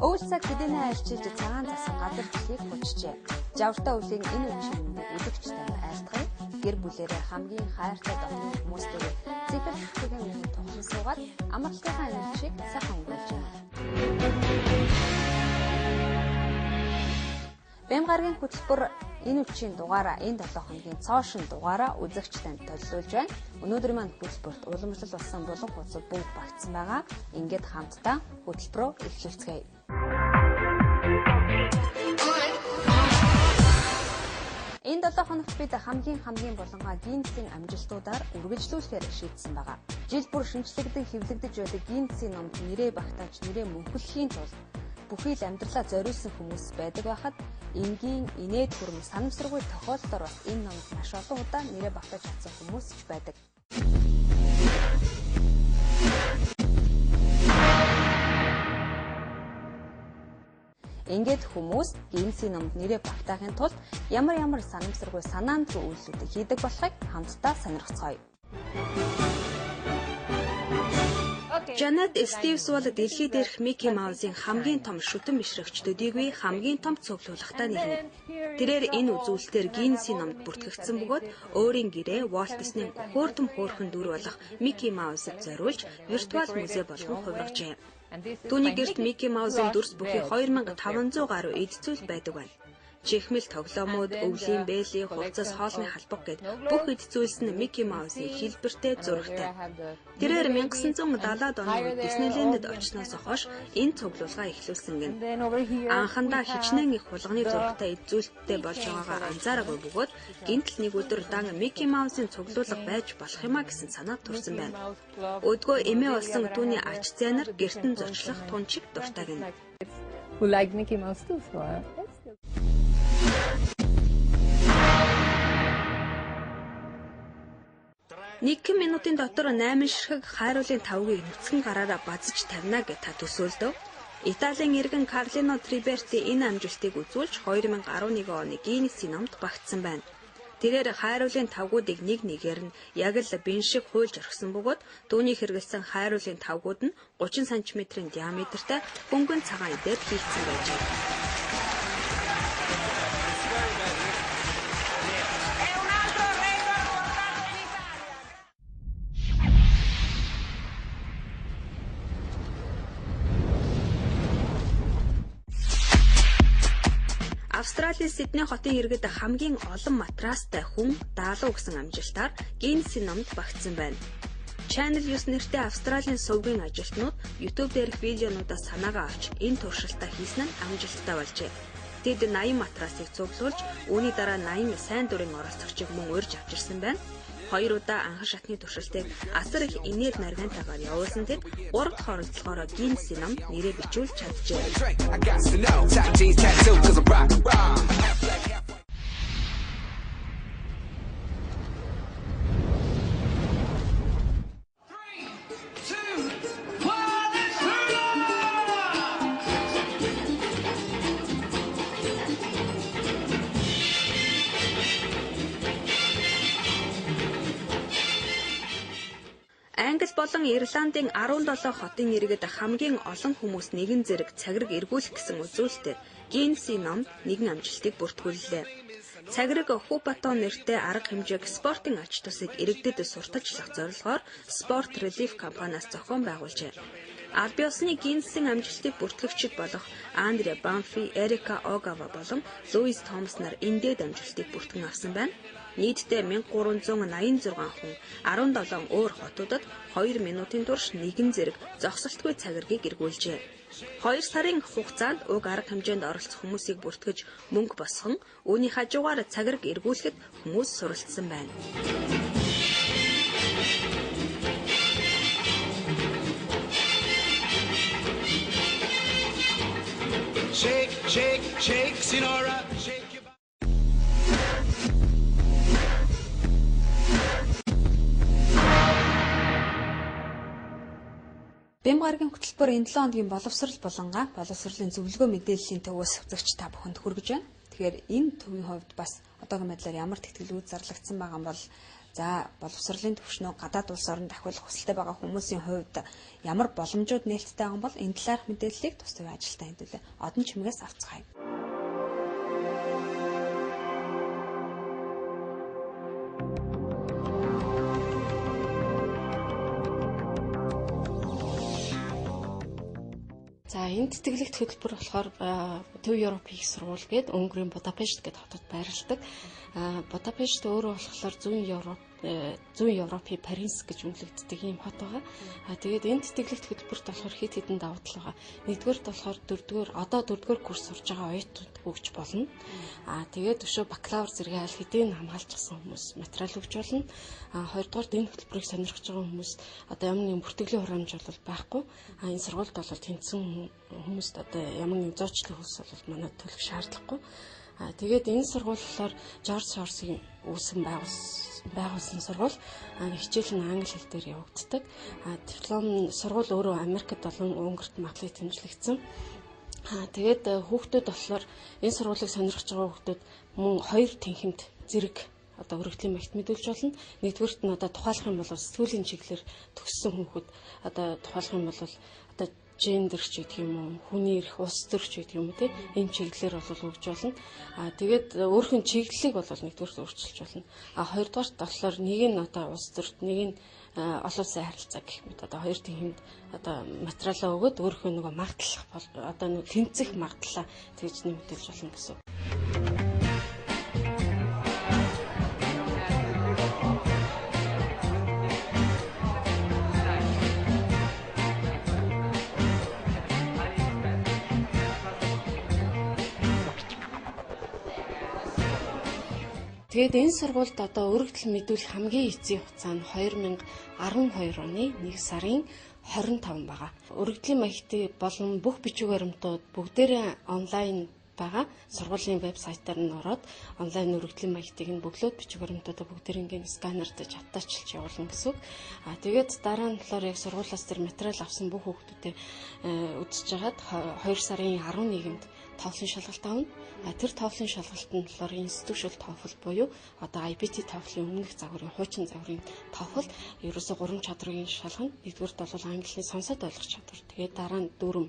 Өвөлцөг хэдийнэ альчилж цагаан засан газар дэлхийг хүчжээ. Жавртай өвлийн энэ үчиг үзэгчтэй айлтгая. Гэр бүлэрээ хамгийн хайртай дотны хүмүүстэйгээ зэвэрлэхтэйг тухсан суугаад амралтынхаа эмчийг сайхан өнгөрүүлж байна. Бямгаргийн хөтөлбөр энэ үчийн дугаараа энэ 7 хоногийн цоошин дугаараа үзэгчтэнд төлөвлөж байна. Өнөөдөр маань хөтөлбөрт уламжлал болсон булан хуцад бүгд багтсан байгаа. Ингээд хамтдаа хөтөлбөрөө эхлүүлцгээе. Энэ 7 хоногт бид хамгийн болонгоо Гиннесийн амжилтуудаар үргэлжлүүлэхээр шийдсэн байгаа. Жил бүр шинжлэгдэн хэвлэгдэж байдаг Гиннесийн номд нэрээ багтааж нэрээ мөнхөлхийн тулд бүхий л амьдралаа зориулсан хүмүүс байдаг байхад энгийн инээд хүрм санамсаргүй тохиолдолд бас энэ номд маш олон удаа нэрээ багтааж чадсан хүмүүс ч байдаг. Ингээд хүмүүс Гиннесийн номд нэрээ багтаахын тулд ямар санамсаргүй санаанд руу үйлдэлүүдийг хийдэг болохыг хамтдаа сонирхцгоё. Janet Stevens бол дэлхий дээрх Mickey Mouse-ийн хамгийн том шүтэн бишрэгч төдийгүй хамгийн том цуглуулгатай нэгэн. Тэрээр энэ үзүүлэлтээр Гиннесийн номд бүртгэгдсэн бөгөөд өөрийн гэрээ Walt Disney-ийн хөөрхөн хөөрхөн дүр болох Mickey Mouse-ыг зориулж виртуал музей болгон хувиргажээ. Түүний гэрт Mickey Mouse-ийн дүрс бүхий 2500 гаруй эд зүйл байдаг байна. Чихмэл тоглоомууд, өвлийн бэйли, хувцас, хоолны халбаг гэд бүх эд зүйлс нь Mickey Mouse-ийн хэлбэртэй зурагтай. Тэрээр 1970-ад оны үед Disneyland-д очсноос хойш энэ цуглуулгаа эхлүүлсэн гэн. Анхандаа хичнээн их хулганы зурагтай эд зүйлтэй болж байгаагаа анзаараагүй бөгөөд гинтл нэг өдөр дан Mickey Mouse-ийн цуглуулга байж болох юмаа гэсэн санаа төрсөн байна. Өдгөө эмээ болсон түүний ач зээнэр гертэн зочлох тунчиг дуртай гэн. Who like Mickey Mouse too, so that's good. Нэг минутын дотор 8 ширхэг хайруулын тавгийг нүцгэн гараараа базж тавина гэж та төсөөлдөв. Италийн иргэн Карлино Триберти энэ амжилтыг үзүүлж 2011 оны Гиннесийн номд багтсан байна. Тэрээр хайруулын тавгуудыг нэг нэгээр нь яг л бин шиг хуйлж орхисон бөгөөд түүний хэрэгэлсэн хайруулын тавгууд нь 30 см-ийн диаметртай хөнгөн цагаан идээр хийгдсэн байжээ. Австралийн Сидней хотын иргэд хамгийн олон матрастай хүн даалуу гэсэн амжилтаар Гиннесийн номд багтсан байна. Channel 9 нэртэй Австралийн сувгийн ажилтнууд YouTube дээрх видеонуудаас санаагаа авч энэ туршилтаа хийсэн нь амжилттай болжээ. Тэд 80 матрасыг цуглуулж, үүний дараа 80 сайн дурын оролцогчийг мөн урьж авчирсан байна. 2 удаа анхан шатны туршилтыг асар их инээд наргантайгаар явуулсан тэд 3 дахь оролцоогоор Гиннесийн номд нэрээ бичүүлж чаджээ. Англи болон Ирландын 17 хотын иргэд хамгийн олон хүмүүс нэгэн зэрэг цагираг эргүүлэх гэсэн үзүүлэлтээр Гиннесийн номд нэгэн амжилтыг бүртгүүллээ. Цагираг Хупатон нэртэй арга хэмжээг спортын ач тусыг иргэдэд сурталчлах зорилгоор Sport Relief компаниас зохион байгуулжээ. Аль биесны Гиннесийн амжилтыг бүртгэгчид болох Андре Банфи, Эрика Огава болон Луис Томас нар эндээд амжилтыг бүртгэн авсан байна. Нийтдээ 1386 хүн 17 өөр хотуудад 2 минутын турш нэгэн зэрэг зогсолтгүй цагиргийг эргүүлжээ. 2 сарын хугацаанд уг арга хэмжээнд оролцох хүмүүсийг бүртгэж мөнгө босгон үүний хажуугаар цагирг эргүүлэхэд хүмүүс суралцсан байна. Shake, shake, shake, Sinora, shake your body. Бямгаргийн хөтөлбөр энэ 7 хоногийн боловсрал боловсролын зөвлөгөө мэдээллийн төвөөс үзэгч та бүхэнд хүргэж байна. Тэгэхээр энэ төвийн хувьд бас одоогийн байдлаар ямар тэтгэлүүд зарлагдсан байгаа юм бол За боловсролын түвшнөө гадаад улс орнд ахиулах хүсэлтэй байгаа хүмүүсийн хувьд ямар боломжууд нээлттэй байгаа бол энэ талаарх мэдээллийг тус төвийн ажилтан хэдүүлээ одон чимгээс авцгаая. За энэ тэтгэлэгт хөтөлбөр болохоор Төв Европ их сургууль гээд Өнгөрийн Будапешт гээд хотод байрладаг. Будапешт өөрөө болохоор зүүн Европын Парис гэж үнэлэгддэг ийм хот байгаа. Тэгээд энэ тэтгэлэгт хөтөлбөрт болохоор хэд хэдэн давуу тал байгаа. Нэгдүгээрт болохоор дөрөвдүгээр курс сурж байгаа оюутнууд өгч болно. Тэгээд өшөө бакалавр зэрэг аль хэдийн хамгаалж гисэн хүмүүс материал өгч болно. Хоёрдугаарт энэ хөтөлбөрийг сонирхож байгаа хүмүүс одоо ямар нэгэн бүртгэлийн хураамж бол байхгүй. Энэ сургуульд бол тэнцсэн хүмүүст одоо ямар нэгэн зоочлон хөлс бол манай төлөх шаардлагагүй. Тэгээд энэ сургууль болохоор Жорж Сорсын үүсгэн байгуулсан сургууль. Хичээл нь англи хэл дээр явагддаг. Диплом сургууль өөрөө Америкт болон Өнгөрт магадлалыг тэмдэглэгдсэн. Тэгээд хүүхдүүд болохоор энэ сургуулийг сонирхож байгаа хүүхдүүд мөн 2 тэнхимд зэрэг одоо өргөдлийн маягт мэдүүлж болно. Нэгдүгээрт нь одоо тухайлах юм бол сэтгүүлийн чиглэлээр төгссөн хүүхэд одоо тухайлах юм бол одоо гендер ч гэх юм уу, хүний эрх, улс төр ч гэх юм уу тийм энэ чиглэлээр бол өгж болно. Тэгээд өөрхөн чиглэлийг бол нэгдүгээр өөрчилж болно. Хоёрдугаарт болохоор нэг нь одоо улс төрт, нэг нь олон улсын харилцаа гэх мэт одоо 2 тэнхимд одоо материалаа өгөөд өөрхөн нөгөө магадлах одоо нэг тэнцэх магадлалаа тэгж нэмэгдүүлж болно гэсэн. Тэгээд энэ сургуульд одоо өргөдөл мэдүүлэх хамгийн эцсийн хугацаа нь 2012 оны 1 сарын 25 байгаа. Өргөдлийн маягтыг болон бүх бичиг баримтууд бүгдээрээ онлайн байгаа. Сургуулийн вебсайтаар нь ороод онлайн өргөдлийн маягтыг нь бөглөөд бичиг баримтуудаа бүгдээрээ сканердэж attachлж явуулна гэсэн үг. Тэгээд дараа нь болохоор яг сургуулиас тэр материал авсан бүх хүүхдүүдэд үзэж хагаад 2 сарын 11-нд TOEFL-ын шалгалт авна. Тэр TOEFL-ын шалгалтанд болохоор Institutional TOEFL буюу одоо IBT TOEFL-ийн өмнөх загварын хуучин загварын TOEFL ерөөсө 3 чадрын шалгана. Нэгдүгээрт бол англи сонсоод ойлгох чадвар. Тэгээд дараа нь дүрм,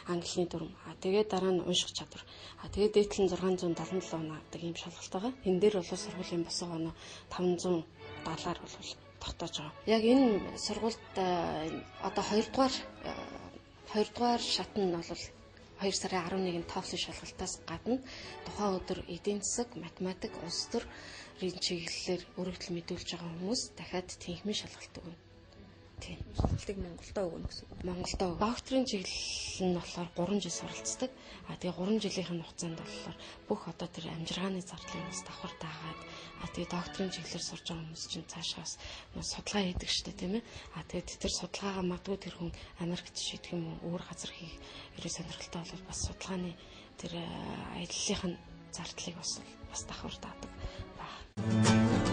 англи дүрм. Тэгээд дараа нь унших чадвар. Тэгээд дээдлэн 677 оноо авдаг ийм шалгалт байгаа. Энэ дээр бол сургуулийн босоо оноо 570-аар бол тогтоож байгаа. Яг энэ сургуульд одоо 2 дугаар шат нь бол 2 сарын 11-нд TOEFL шалгалтаас гадна тухайн өдөр эдийн засаг, математик, улс төрийн чиглэлээр өргөдөл мэдүүлж байгаа хүмүүс дахиад тэнхимийн шалгалт өгнө. Тийм. Шалгалтыг Монголдоо өгнө гэсэн үг. Монголдоо. Докторийн чиглэл нь болохоор 3 жил суралцдаг. Тэгээ 3 жилийн хугацаанд болохоор бүх одоо тэр амжиргааны зардлыг бас давхар даагаад тэгээ докторийн чиглэлээр сурж байгаа хүмүүс чинь цаашаас судалгаа хийдэг штэ тийм ээ. Тэгээд тэр судалгаагаа магадгүй тэр хүн Америкт шийдэх юм уу, өөр газар хийх ерөө сонирхолтой бол бас судалгааны тэр аяллалын зардлыг бас давхар даадаг байна.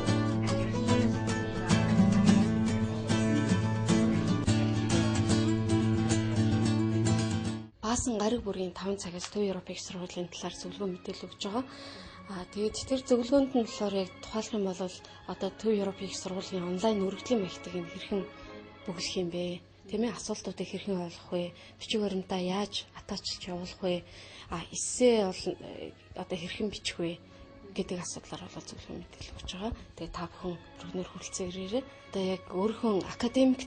Баасан гариг бүрийн 5 цагаас Төв Европ их сургуулийн талаар зөвлөгөө мэдээлэл өгж байгаа. Тэгээд тэр зөвлөгөөнд нь болохоор яг тухайлах юм бол одоо Төв Европ их сургуулийн онлайн өргөдлийн маягтыг хэрхэн бүглэх юм бэ? Тийм ээ, асуултуудыг хэрхэн ойлгох вэ? Бичиг баримтаа яаж attachлж явуулах вэ? Эссе бол одоо хэрхэн бичих вэ? Гэдэг асуудлаар бол зөвлөгөө мэдээлэл өгч байгаа. Тэгээд та бүхэн өргөнөөр хүрэлцэн ирээрэй. Одоо яг өөрхөн академик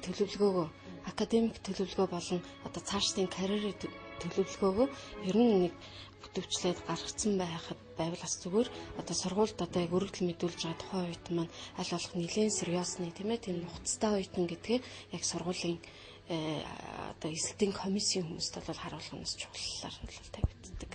төлөвлөгөө болон одоо цаашдын карьерийн төлөвлөгөөгөө ер нь нэг бүтөвчлээд гаргацсан байвал бас зүгээр одоо сургуульд одоо яг өргөдөл мэдүүлж байгаа тухайн оюутан маань аль болох нэлээд сериосны тийм нухацтай оюутан гэдгээ яг сургуулийн одоо эсэлтийн комиссийн хүмүүст бол харуулах нь чухлаар бол тавигддаг.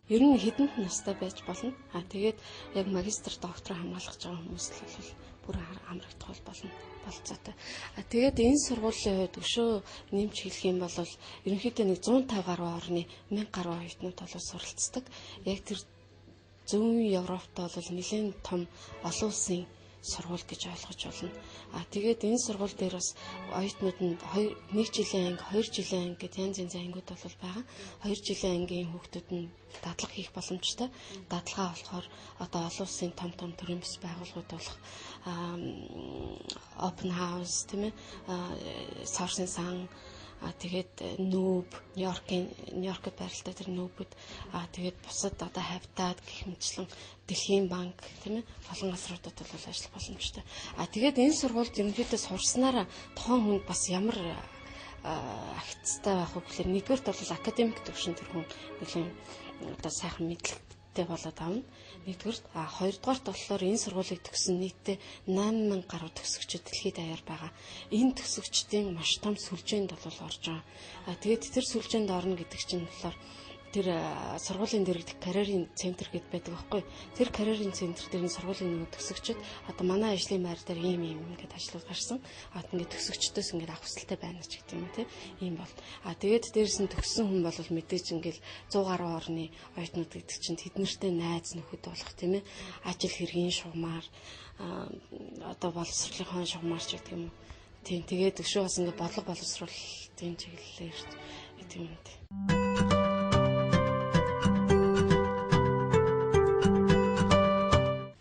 Ер нь хэдэнд настай байж болно. Тэгээд яг магистр, доктор хамгаалах байгаа хүмүүст л бол бүр амрагдах болно болцоотой. Тэгээд энэ сургуулийн хувьд өшөө нэмж хэлэх юм бол ерөнхийдөө нэг 150 гаруй орны 1000 гаруй оюутнууд бол суралцдаг. Яг тэр зүүн Европт бол нэлээд том олон улсын сургууль гэж ойлгож болно. Тэгээд энэ сургууль дээр бас оюутнууд нь 1 жилийн анги, 2 жилийн анги гэдэг янз янзын ангиуд бол байгаа. 2 жилийн ангийн хүүхдүүд нь дадлага хийх боломжтой. Дадлагаа болохоор одоо олон улсын том төрийн бас байгууллагууд болох Open House тийм ээ, Sourcing Sun, тэгээд Noob, Нью-Йоркд байралтай тэр Noob-д, тэгээд бусад одоо Habitat гэх мэтчлэн Дэлхийн банк тийм ээ, олон газруудад бол ажиллах боломжтой. Тэгээд энэ сургуульд ерөнхийдөө сурснараа тухайн хүнд бас ямар агцтай байх вэ гэхээр нэгдүгээрт бол академик төвшин тэр хүн нэлийн одоо сайхан мэдлэгтэй болоод авна. Нэгдүгээрт хоёрдугаарт болохоор энэ сургуулийг төгссөн нийтдээ 8000 гаруй төгсөгчид дэлхийд даяар байгаа. Энэ төгсөгчдийн маш том сүлжээнд бол орж байгаа. Тэгээд тэр сүлжээнд орно гэдэг чинь болохоор тэр сургуулийн дэргэдэх карьерийн центр гэдэг байдаг байхгүй. Тэр карьерийн центр дээр нь сургуулийн нөгөө төгсөгчд одоо манай ажлын байр дээр ийм ингээд ажлууд гарсан. Ингээд төгсөгчдөөс ингээд авах хүсэлтэй байна ч гэдэг юм тий. Ийм бол. Тэгээд дээрс нь төгссөн хүн бол мэдээж ингээд 100 гаруй орны оюутнууд гэдэг чинь тэднэртэй найз нөхөд болох тийм ээ. Ажил хэргийн шугамар одоо боловсролынхон шугамар ч гэдэг юм. Тийм тэгээд өшөө бас ингээд бодлого боловсруулалтын чиглэлээр тийм юм тий.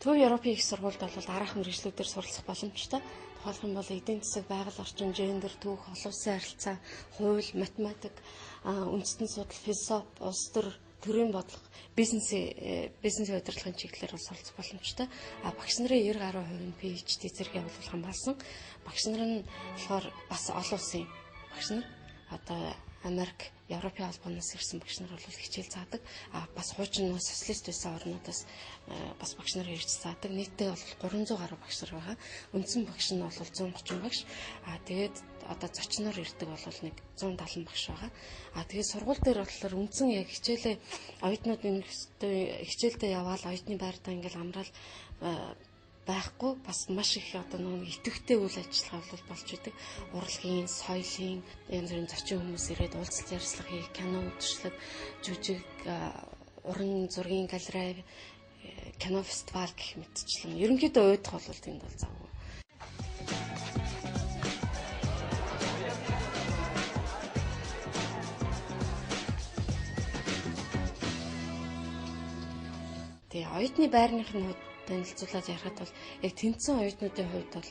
Төв Европын их сургуульд бол дараахан мэргэжлүүдээр суралцах боломжтой. Тухайлх юм бол эдийн засаг, байгаль орчин, гендер, түүх, олон улсын харилцаа, хууль, математик, үндэстэн судал, философи, улс төр, төрийн бодлого, бизнесийн удирдлагын чиглэлээр бол суралцах боломжтой. Багш нарын 90 гаруй хувь нь PhD зэрэг явуулах хамгаалсан. Багш нар нь болохоор бас олон улсын багш нар одоо Америк, Европын албанаас ирсэн багш нар бол хичээл заадаг. Бас хуучин нөө социалист байсан орнуудаас бас багш нар ирж заадаг. Нийтдээ бол 300 гаруй багш нар байгаа. Үндсэн багш нь бол 130 багш. Тэгээд одоо зочноор ирдэг бол нэг 170 багш байгаа. Тэгээд сургууль дээр болохоор үндсэн яг хичээлээ оюутнууд хичээлдээ яваал оюутны байртаа ингээл амраал байхгүй бас маш их одоо нэг идэвхтэй үйл ажиллагаа болж идэг. Урлагийн, соёлын янз бүрийн зочин хүмүүс ирээд уулзалт ярилцлага хийх, кино үзүүлэг, жүжиг, уран зургийн галерей, кино фестивал гэх мэтчлэн ерөнхийдөө уйдах бол тэнд бол завгүй. Тэгээ оюутны байрныхны танилцуулаад ярихад бол яг тэнцэн оюутнуудын хувьд бол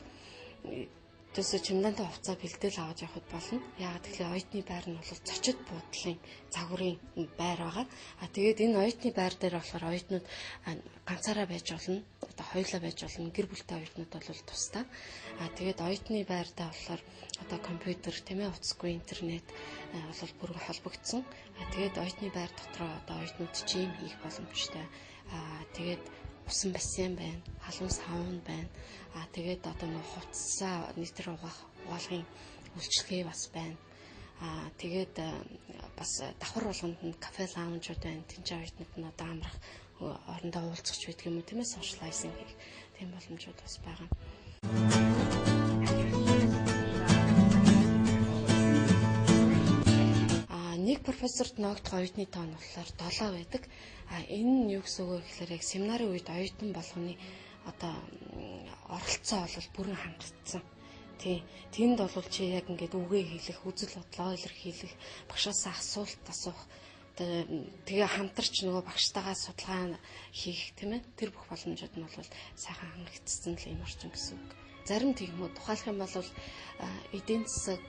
төсөө чемодантай хувцас бэлдээл аваад явахд болно. Яагаад гэвэл оюутны байр нь бол зочид буудлын загварын байр байгаа. Тэгээд энэ оюутны байр дээр болохоор оюутнууд ганцаараа байж болно. Одоо хоёулаа байж болно. Гэр бүлтэй оюутнууд бол тусдаа. Тэгээд оюутны байртаа болохоор одоо компьютер, тийм ээ, утасгүй интернет бол бүр холбогдсон. Тэгээд оюутны байр дотроо одоо оюутнууд жим хийх боломжтой. Тэгээд усан бассейн байна, халуун сауна байна. Тэгээд одоо нэг хувцсаа нийтэр угаалгын үйлчлэгээ бас байна. Тэгээд бас давхар болгонд нь кафе лаунжууд байна. Тэнцээ оюутнууд нь одоо амрах орондоо уулзах гэдэг юм уу, тийм ээ, сошиалайзинг хийх тийм боломжууд бас байгаа. Нэг профессорт ногдох оюутны тоо нь болохоор 7 байдаг. Энэ нь юу гэсэн үг вэ гэхээр яг семинарын үед оюутан болгоны одоо оролцоо бол бүрэн хангагдсан. Тэнд бол чи яг ингээд үгээ хэлэх, үзэл бодлоо илэрхийлэх, багшаас асуулт асуух, тэгээ хамтарч нөгөө багштайгаа судалгаа хийх, тийм ээ. Тэр бүх боломжууд нь бол сайхан хангагдсан л юм орчин гэсэн үг. Зарим тийм үү, тухайлх юм бол эдийн засаг,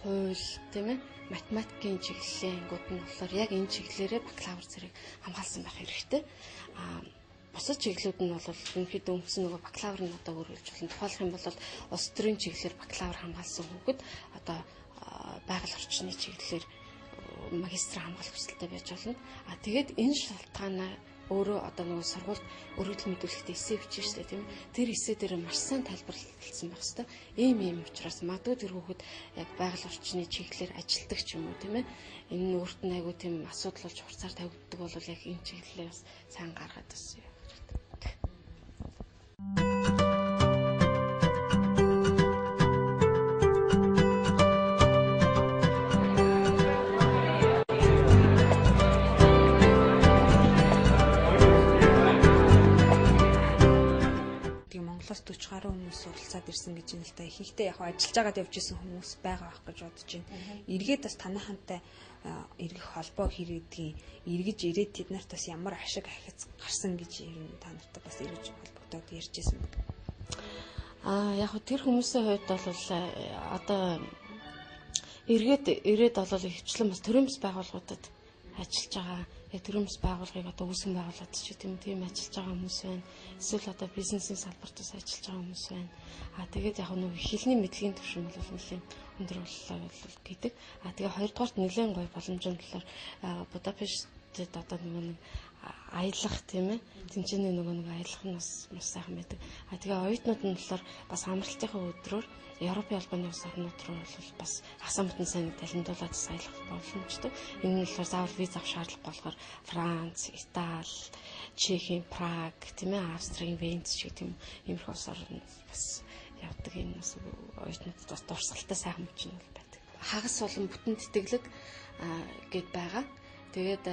хууль, тийм ээ, математикийн чиглэлийн ангууд нь болохоор яг энэ чиглэлээрээ бакалавр зэрэг хамгаалсан байх хэрэгтэй. Бусад чиглэлүүд нь бол ерөнхийдөө өнгөрсөн нөгөө бакалавр нь одоо өөрөөлж болно. Тухайлх юм бол улс төрийн чиглэлээр бакалавр хамгаалсан хүүхэд одоо байгаль орчны чиглэлээр магистр хамгаалах хүсэлтэй байж болно. Тэгээд энэ шалтгаанаа өөрөө одоо нөгөө сургуульд өргөдөл мэдүүлэхдээ эссе бичиж штэ, тийм ээ. Тэр эссе дээр маш сайн тайлбарлагдсан байх хэвээр. Ийм учраас магадгүй тэр хүүхэд яг байгаль орчны чиглэлээр ажилтдаг ч юм уу, тийм ээ. Энэ нь өөрт нь айгүй тийм асуудал болж хурцаар тавигддаг бол яг энэ чиглэлээ бас сайн гаргаад байна. буцаад ирсэн гэж юм л та. Ихэнхдээ яг ажиллаж байгаад явж исэн хүмүүс байгаа байх гэж бодож байна. Эргээд бас танайхантай эргэх холбоо хэрэгдгийг эргэж ирээд тэд нарт бас ямар ашиг ахиц гарсан гэж ер нь та нартай бас эргэж холбогдоод ярьж исэн. Яг тэр хүмүүсийн хувьд бол одоо эргээд ирээд бол ихвчлэн бас төрийн бас байгууллагуудад ажиллаж байгаа. Төрийн бас байгууллагыг одоо үүсгэн байгуулад ч тийм ажиллаж байгаа хүмүүс байна. Эсвэл одоо бизнесийн салбарт бас ажиллаж байгаа хүмүүс байна. Тэгээд яг нэг хэлний мэдлэгийн түвшин бол нэлээд өндөр боллоо гэдэг. Тэгээ хоёрдугаарт нэлээд гоё боломж нь болохоор Будапештэд одоо нэг аялах тийм ээ тэнцэнэ нэг аялах нь бас сайхан байдаг. Тэгээ оюутнууд нь болохоор бас амралтынхаа өдрөөр Европын албаны улс орнууд руу бол бас хасаа мэтэн сайн талентуулаад аялах боломжтой. Энэ нь болохоор заавал виз авах шаардлагагүй болохоор Франц, Итали, Чехийн, Праг, тийм ээ Австрийн Венц шиг тийм иймэрхүү улс орнууд бас явдаг. Энэ бас оюутнуудад бас дурсгалтай сайхан мөч нь байдаг. Хагас болон бүтэн тэтгэлэг гэд байгаа. Тэгээд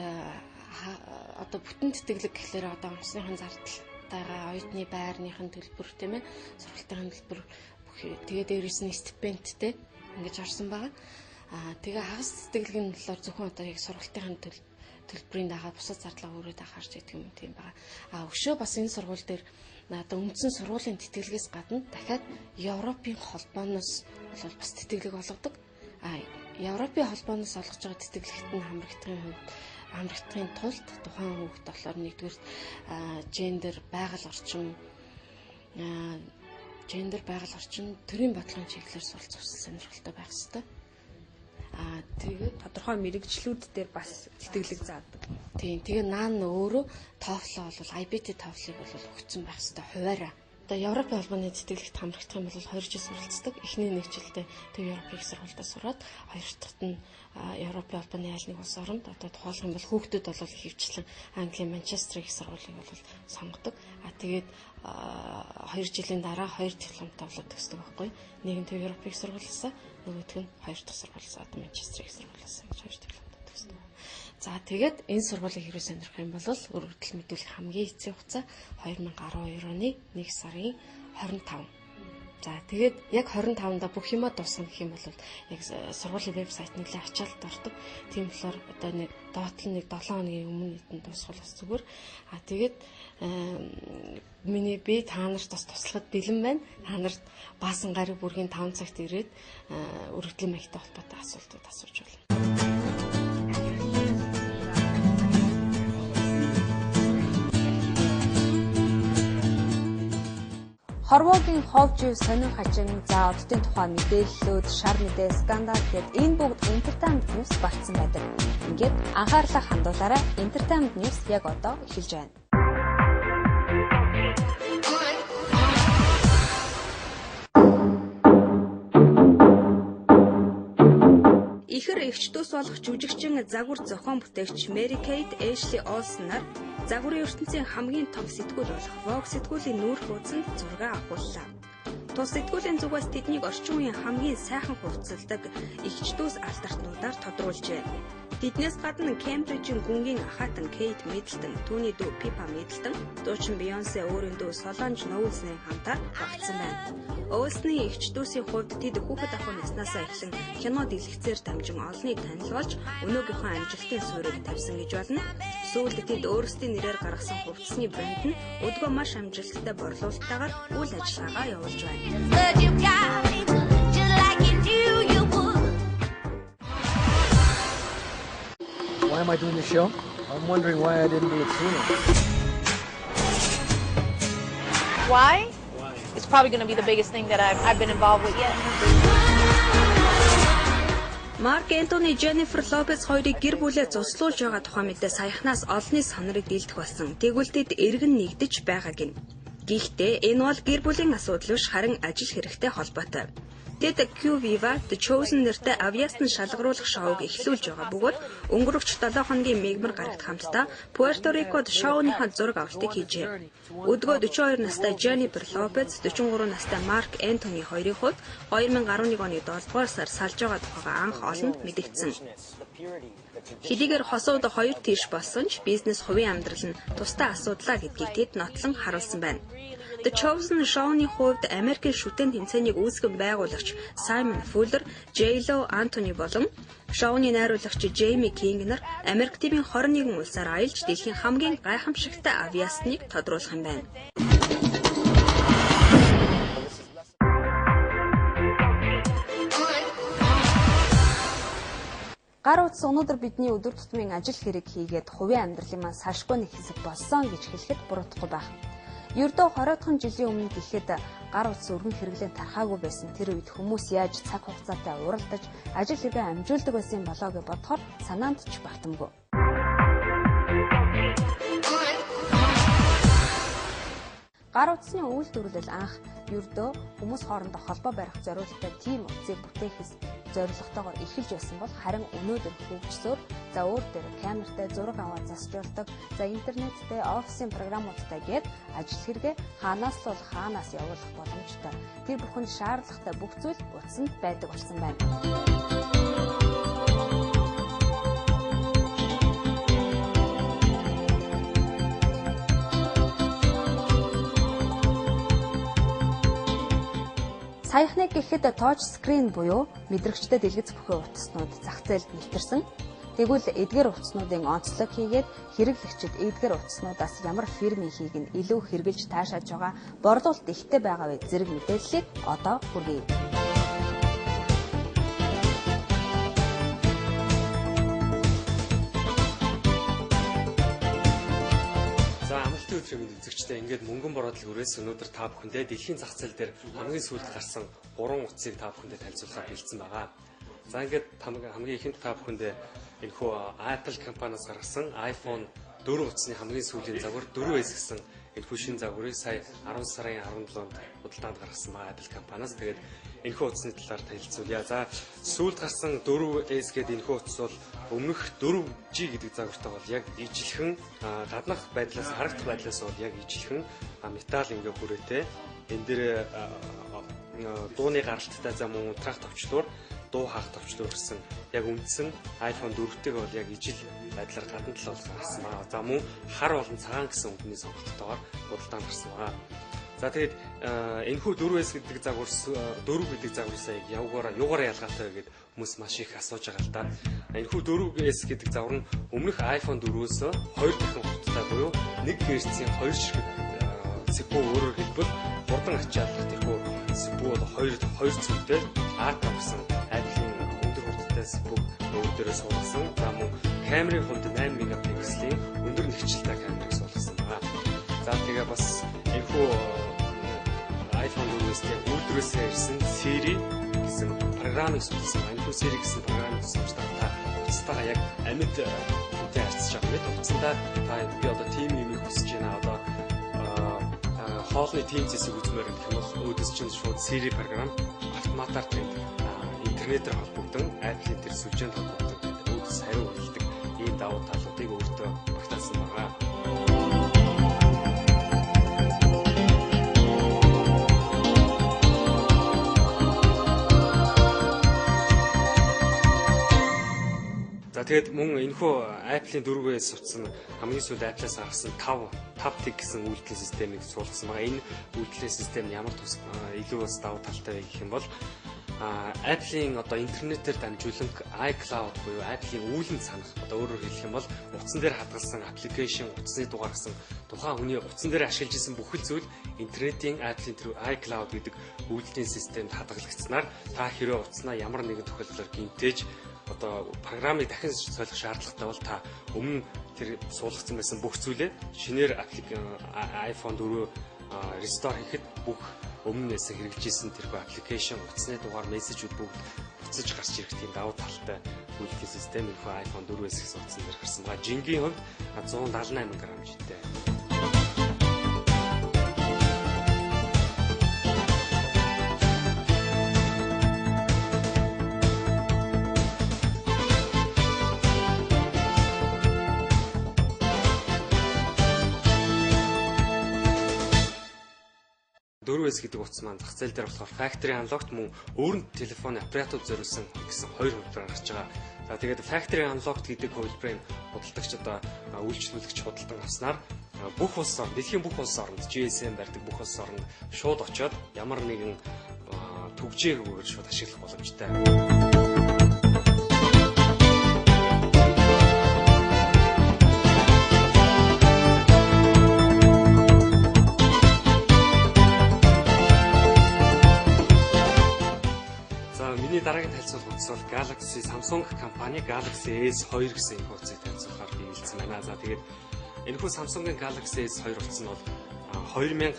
одоо бүтэн тэтгэлэг гэхлээр одоо онцныхын зардалтайгаа оюутны байрныхын төлбөр тийм ээ сургалтын төлбөр тэгээ дээрээс нь стипендтэй ингэж орсон байгаа. Тэгээ хагас тэтгэлгийн болохоор зөвхөн одоо яг сургалтын төлбөрийн дагаад бусад зардлага өөрөө дахаарч гэдэг юм тийм байгаа. Өшөө бас энэ сургууль дээр одоо үндсэн сургуулийн тэтгэлгээс гадна дахиад Европын холбооноос бол бас тэтгэлэг олгодог. Европын холбооноос олгож байгаа тэтгэлэгт нь хамрагдахын тулд тухайн хүүхэд болохоор нэгдүгээр гендер байгаль орчин төрийн бодлогын чиглэлээр суралц хүсэл сонирхолтой байх ёстой. Тэгээд тодорхой мэрэгжлүүд дээр бас тэтгэлэг заадаг. Тийм. Тэгээ наан өөрөө TOEFL бол IBT TOEFL-ыг бол өгсөн байх ёстой хуваараа. Одоо Европын холбооны тэтгэлэгт хамрагдах юм бол 2 жил суралцдаг. Эхний нэг жилдээ төв Европын их сургуультай сураад хоёр дахьт нь Европын холбооны айл нэг улс оронд одоо тухайлх юм бол хүүхдүүд бол их хвчлэн Английн Манчестер их сургуулийг бол сонгодог. Тэгээд 2 жилийн дараа 2 дипломтой болоод төгсдөг байхгүй. Нэг нь төв Европын их сургуулиасаа, нөгөөх нь хоёр дахь сургуулиасаа одоо Манчестер их сургуулиасаа гэж 2 дипломтой төгсдөг. За тэгээд энэ сургуулийг хэрвээ сонирхох юм бол өргөдөл мэдүүлэх хамгийн эцсийн хугацаа 2012 оны 1 сарын 25. За тэгээд яг 25-нда бүх юмаа дуусгах гэх юм бол яг сургуулийн вебсайт нэлээд ачаалт ордог. Тийм болохоор одоо нэг доотлон нэг 7 хоногийн өмнө нийтэн дуусгах бас зүгээр. Тэгээд би та нарт бас туслахад бэлэн байна. Та нарт баасан гариг бүргийн 5 цагт ирээд өргөдлийн маягтай холбоотой асуултууд асууж болно. Хорвоогийн хов жив сонин хажин за оддын тухай мэдээллүүд, шар мэдээ, скандал гэд энэ бүгд Entertainment News болцсон байдаг. Ингээд анхаарлаа хандуулаарай. Entertainment News яг одоо эхэлж байна. Ихэр эгчдүүс болох жүжигчин загвар зохион бүтээгч Mary Kate Ashley Olsen нар загварын ертөнцийн хамгийн том сэтгүүл болох Vogue сэтгүүлийн нүүр хуудсанд зураг агууллаа. Тус сэтгүүлийн зүгээс тэднийг орчин үеийн хамгийн сайхан хувцалдаг эгчдүүс алдартнуудаар тодруулжээ. Тэднээс гадна Кембрижийн гүнгийн ахаатан Кейт Миддлтон, түүний дүү Пипа Миддлтон, дуучин Бейонсе өөрийн дүү Солонж Ноулсны хамтаар багтсан байна. Олсны эгчдүүсийн хувьд тэд хүүхэд ахуй наснаасаа эхлэн кино дэлгэцээр дамжин олныг танил болж өнөөгийнхөө амжилтын суурийг тавьсан гэж болно. Сүүлд тэд өөрсдийн нэрээр гаргасан хувцсны брэнд нь өдгөө маш амжилттай борлуулалтаагаар үйл ажиллагаагаа явуулж байна. Why am I doing this show? I'm wondering why I didn't do it sooner. Why? It's probably going to be the biggest thing that I've been involved with yet. Марк Энтони, Jennifer Lopez хоёрыг гэр бүлээ зослуулж байгаа тухай мэдээ саяхнаас олонний сонирыг дийлдэх болсон. Тэгвэл тэд эргэн нэгдэж байгааг нь. Гэхдээ энэ бол гэр бүлийн асуудал биш харин ажил хэрэгтэй холбоотой. Тэд Q Viva The Chosen нэртэй авиасны шалгаруулах шоуг эхлүүлж байгаа бөгөөд өнгөрөгч 7 хоногийн мигмар гарагт хамтдаа Пуэрто Рикод шоуныхаа зураг авалтыг хийжээ. Өдгөө 42 настай Jennifer Lopez, 43 настай Марк Энтони хоёрын хувьд 2011 оны 7 дугаар сар салж байгаа тухайга анх олонд мэдэгдсэн. Хэдийгээр хосууд 2 тийш болсон ч бизнес хувийн амьдрал нь тустай асуудлаа гэдгийг тэд нотлон харуулсан байна. The Chosen шоуны хувьд Америкийн шүтэн тэмцээнийг үүсгэн байгуулагч Simon Fuller, J-Lo, Anthony болон шоуны найруулагч Jamie King нар Америк ТV-ийн 21 улсаар аялж дэлхийн хамгийн гайхамшигтай авиасныг тодруулах юм байна. Гар утас өнөөдөр бидний өдөр тутмын ажил хэрэг хийгээд хувийн амьдралын маань салшгүй нэг хэсэг болсон гэж хэлэхэд буруудахгүй байх. Ердөө 20 жилийн өмнө гэхэд гар утас өргөн хэрэглэн тархаагүй байсан тэр үед хүмүүс яаж цаг хугацаатай уралдаж ажил хэрэгээ амжуулдаг байсан болоо гэж бодохоор санаанд ч багтамгүй. Гар утасны үйлдвэрлэл анх ердөө хүмүүс хоорондоо холбоо барих зорилттой тийм утсыг бүтээхээс зорилготойгоор эхэлж байсан бол харин өнөөдөр хөгжсөөр за өөр дээр камертай зураг аваад засжуулдаг, за интернеттэй офисын програмуудтай гээд ажил хэрэгээ хаанаас л хаанаас явуулах боломжтой. Тэр бүхэнд шаардлагатай бүх зүйл утсанд байдаг болсон байна. Саяхныг гэхэд touch screen буюу мэдрэгчтэй дэлгэц бүхий утаснууд зах зээлд нэвтэрсэн. Тэгвэл эдгээр утаснуудын онцлог хийгээд хэрэглэгчид эдгээр утаснуудаас ямар фирмийн хийг нь илүү хэрэгжилж таашааж байгаа борлуулалт ихтэй байгаа вэ зэрэг мэдээллийг одоо хүргэе. Үзэгчтэй ингээд мөнгөн бороодлыг өрөөс өнөөдөр та бүхэндээ дэлхийн зах зээл дээр хамгийн сүүлд гарсан 3 утсыг та бүхэндээ танилцуулахаар бэлдсэн байгаа. За ингээд хамгийн ихэнд та бүхэндээ энэхүү Apple компаниас гаргасан iPhone 4 утасны хамгийн сүүлийн загвар 4S гэсэн энэхүү шинэ загварыг сая 10 сарын 17-нд худалдаанд гаргасан байгаа Apple компаниас. Тэгээд энэхүү утасны талаар танилцуулъя. За сүүлд гарсан 4S гэдэг энэхүү утас бол өмнөх 4G гэдэг загвартай бол яг ижилхэн гаднах байдлаас харагдах байдлаас бол яг ижилхэн металл ингээ хүрээтэй. Энэ дээр дууны гаралттай за мөн унтраах товчлуур, дуу хаах товчлуур гэсэн яг үндсэн iPhone 4-тэйг бол яг ижил байдлаар гадна талаас гарсан байна. За мөн хар болон цагаан гэсэн үгний сонголттойгоор худалдаанд гарсан байна. За тэгээд энэхүү 4S гэдэг загвар 4 гэдэг загварсаа юугаараа ялгаатай вэ гэдээ хүмүүс маш их асууж байгаа л да. Энэхүү 4S гэдэг загвар нь өмнөх iPhone 4-өөс 2 дахин хурдтай буюу 1 Гц-ийн 2 ширхэг CPU өөрөөр хэлбэл хурдан ачааллах тэрхүү CPU бол 2 цүнхтэй A5 гэсэн Apple-ийн өндөр хурдтай CPU өөр дээрээ суулгасан. За мөн камерын хувьд 8 мегапикселийн өндөр нэгжилтэй камерыг суулгасан байна. За тэгээ бас энэхүү iPhone 4S-тэй үүлдрээсээ ирсэн Siri гэсэн програмыг суулгасан. Энэхүү Siri гэсэн програмыг суулгасан та уцтайгаа яг амьд үнтэй харьцаж байгаа мэт уцтаа та би одоо team юм хүсэж байна. Одоо хоолны team зэсийг үзмээр гэх юм бол өөдөөс чинь шууд Siri програм автоматар тэнд интернетээр холбогдсон Apple-ийн тэр сүлжээнд холбогдсон өөдөөс хариу өгдөг ийм давуу талуудыг өөртөө багтаасан байгаа. За тэгээд мөн энэхүү Apple-ийн 4S утас нь хамгийн сүүлд Apple-аас гаргасан 5T гэсэн үйлдвэрлэлийн системийг суулгасан байгаа. Энэ үйлдвэрлэлийн систем ямар илүү бас давуу талтай вэ гэх юм бол Apple-ийн одоо интернетээр дамжууланг iCloud буюу Apple-ийн үүлэнд санах одоо өөрөөр хэлэх юм бол утсан дээр хадгалсан аппликейшн, утасны дугаар гэсэн тухайн хүний утсан дээр ашиглаж исэн бүхэл зүйл интернетийн Apple-ийн тэр iCloud гэдэг үйлдвэрлэлийн системд хадгалагдсанаар та хэрэг утаснаа ямар нэгэн тохиолдолд гинтээж одоо програмыг дахин солих шаардлагатай бол та өмнө тэр суулгацсан байсан бүх зүйлээ шинээр iPhone 4 restore хийхэд бүх өмнөөс хэрэгжижсэн тэрхүү аппликейшн, утасны дугаар, мессежүүд бүгд буцаж гарч ирэх тийм давуу талтай үйлдвэрлэлийн систем энэхүү iPhone 4S гэсэн утсан дээр гарсан байгаа. Жингийн хувьд 178 грамжтэй. S гэдэг утас маань зах зээл дээр болохоор factory unlocked мөн өөрөнд телефоны операторд зориулсан гэсэн хоёр хувилбараар гарч байгаа. За тэгээд factory unlocked гэдэг хувилбарыг худалдагч одоо үйлчлүүлэгч худалдан авснаар бүх улс орн, дэлхийн бүх улс оронд GSM барьдаг бүх улс оронд шууд очиод ямар нэгэн түгжээгүйгээр шууд ашиглах боломжтой. Миний дараагийн танилцуулга бол Galaxy Samsung компани Galaxy S2 гэсэн энэ хуудсыг танилцуулахаар биелсэн байна. За тэгээд энэхүү Samsung-ын Galaxy S2 утас нь бол 2009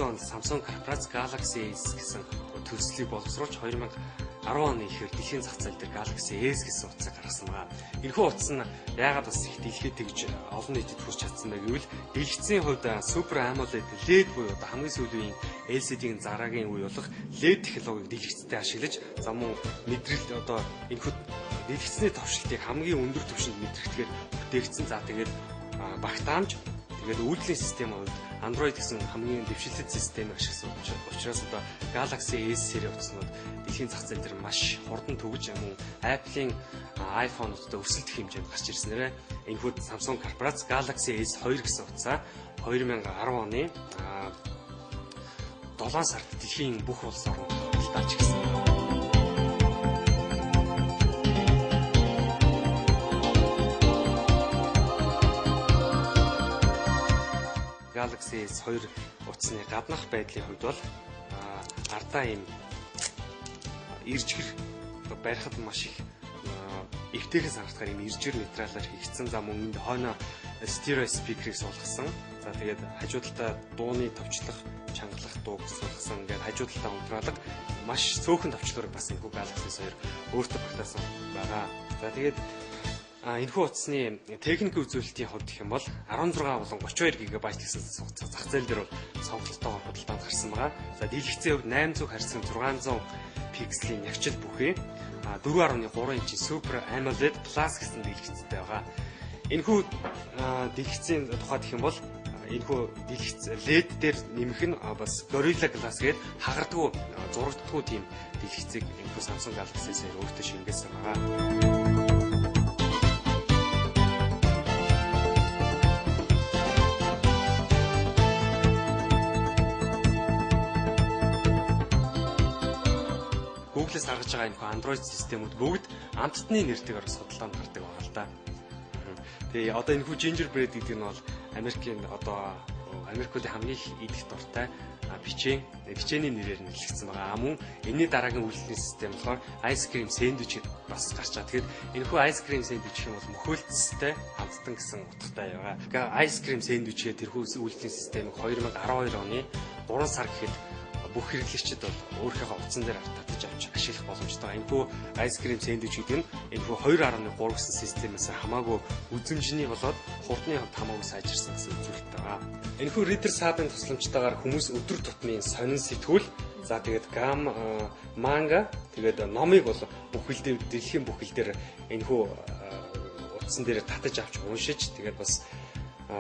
онд Samsung Corporation Galaxy S гэсэн төслийг боловсруулж 2010 оны ихээр дэлхийн зах зээл дээр Galaxy S гэсэн утсыг гаргасан байна. Энэхүү утас нь яагаад бас их дэлхийд тэгж олон нийтэд хүрч чадсан бэ гэвэл дэлгэцийн хувьд Super AMOLED LED буюу хамгийн сүүлийн LCD-ийн зараагийн үе болох LED технологиг дэлгэцтэй ашиглаж зам мөн мэдрэл одоо энэхүү дэлгэцний товшлтыг хамгийн өндөр түвшинд мэдрэхтэйгээр бүтээгдсэн. За тэгээд багтаамж тэгээд үйлдвэрлэлийн системийн хувьд Android гэсэн хамгийн дэвшилтэд системийг ашигласан учраас одоо Galaxy S серийн утаснууд дэлхийн зах зээл дээр маш хурдан төгөж мөн Apple-ийн iPhone-уудад өрсөлдөх хэмжээнд гарч ирснээр энэхүү Samsung Corporation Galaxy S2 гэсэн утсаа 2010 оны 7 сард дэлхийн бүх улс оронд худалдааж гисэн. Galaxy S2 утасны гаднах байдлын хувьд бол ардаа ийм иржгэр барихад маш их эвтэйхэн санагдахаар ийм иржгэр материалаар хийгдсэн. За мөн энд хойно стерео спикерийг суулгасан. За тэгээд хажуу талдаа дууны товчлох, чангалах дууг суулгасан. Ингээд хажуу талдаа унтраалга маш цөөхөн товчлогоор бас энэ Galaxy S2 өөртөө багтаасан байгаа. За тэгээд энэхүү утасны техникийн үзүүлэлтийн хувьд гэх юм бол 16 болон 32 GB гэсэн зах зээл дээр бол сонголттой худалдаанд гарсан байгаа. За дэлгэцийн хувьд 800 харьцан 600 пикселийн нягчил бүхий 4.3 инчийн Super AMOLED Plus гэсэн дэлгэцтэй байгаа. Энэхүү дэлгэцийн тухайд гэх юм бол энэхүү дэлгэц LED дээр нэмэх нь бас Gorilla Glass гээд хагардгүй зурагддаггүй тийм дэлгэцийг энэхүү Samsung Galaxy S2 өөртөө шингээсэн байгаа. Google-с гаргаж байгаа энэ Android системүүд бүгд амттны нэртэйгээр судалгаанд гардаг байгаа л да. Тэгээ одоо энэ хүү Gingerbread гэдэг нь бол Америкийн одоо Америкуудын хамгийн их идэх дуртай бичээний нэрээр нэрлэгдсэн байгаа. Мөн энэний дараагийн үйлдвэрлэлийн систем болохоор ice cream sandwich бас гарч байгаа. Тэгэхээр энэ хүү ice cream sandwich гэх юм бол мөхөлцтэй хамтдан гэсэн утгатай байгаа. Ice cream sandwich тэрхүү үйлдвэрлэлийн системийг 2012 оны 3 сар гэхэд бүх хэрэглэгчид бол өөрийнхөө утсан дээр татаж авч ашиглах боломжтой. Энэхүү ice cream sandwich гэдэг нь энэхүү 2.3 гэсэн системээс хамаагүй үзмжний болоод хурдны хувьд хамаагүй сайжирсан гэсэн үзүүлэлттэй байгаа. Энэхүү Reader Sub-ын тусламжтайгаар хүмүүс өдөр тутмын сонин сэтгүүл, за тэгээд манга, тэгээд номыг бол бүхэлдээ дэлхийн бүхэл дээр энэхүү утсан дээр татаж авч уншиж, тэгээд бас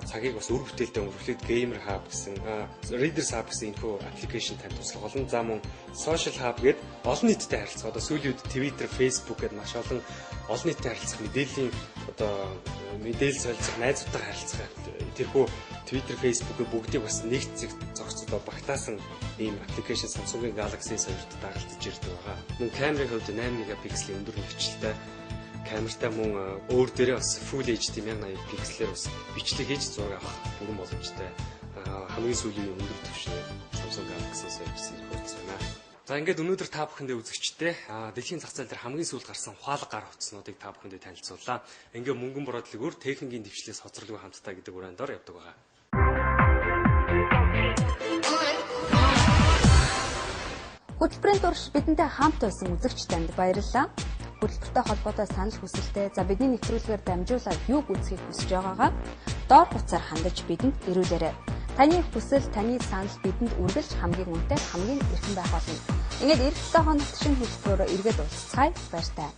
цагийг бас үр бүтээлтэй өнгөрүүлээд Gamer Hub гэсэн Reader Sub гэсэн энэхүү аппликейшн танд туслах болно. За мөн Social Hub гээд олон нийтэд харилцах. Одоо сүүлийн үед Twitter, Facebook гээд маш олон нийтэд харилцах мэдээллийн одоо мэдээлэл солилцох, найзуудтай харилцах тэрхүү Twitter, Facebook-ийг бүгдийг бас нэг зэрэг зохицоод багтаасан ийм аппликейшн Samsung-ын Galaxy S2-т дагалдаж ирдэг байгаа. Мөн камерын хувьд 8 мегапикселийн өндөр нөхцөлтэй камертай мөн өөр дээрээ бас Full HD 1080 пикселээр бас бичлэг хийж зураг авах бүрэн боломжтой. Хамгийн сүүлийн өндөр түвшний Samsung Galaxy S2 хуудас байна. За ингээд өнөөдөр та бүхэндээ үзэгчтэй дэлхийн зах зээл дээр хамгийн сүүлд гарсан ухаалаг гар утаснуудыг та бүхэндээ танилцууллаа. Ингээд мөнгөн бороодлыг өөр техникийн дэвшлээс хоцролгүй хамтдаа гэдэг үрээн дор явдаг байгаа. Хөтөлбөрийн турш бидэнтэй хамт байсан үзэгч танд баярлалаа. Хөтөлбөртэй холбоотой санал хүсэлтээ бидний нэвтрүүлгээр дамжуулаад юу гүйцэхийг хүсэж байгаагаа доор хуудасаар хандаж бидэнд ирүүлээрэй. Таны хүсэл, таны санал бидэнд үргэлж хамгийн үнэтэй, хамгийн эрхэм байх болно. Ингээд эх 7 хоногт шинэ хөтөлбөрөөр эргээд уулзцгаая. Баяр таа.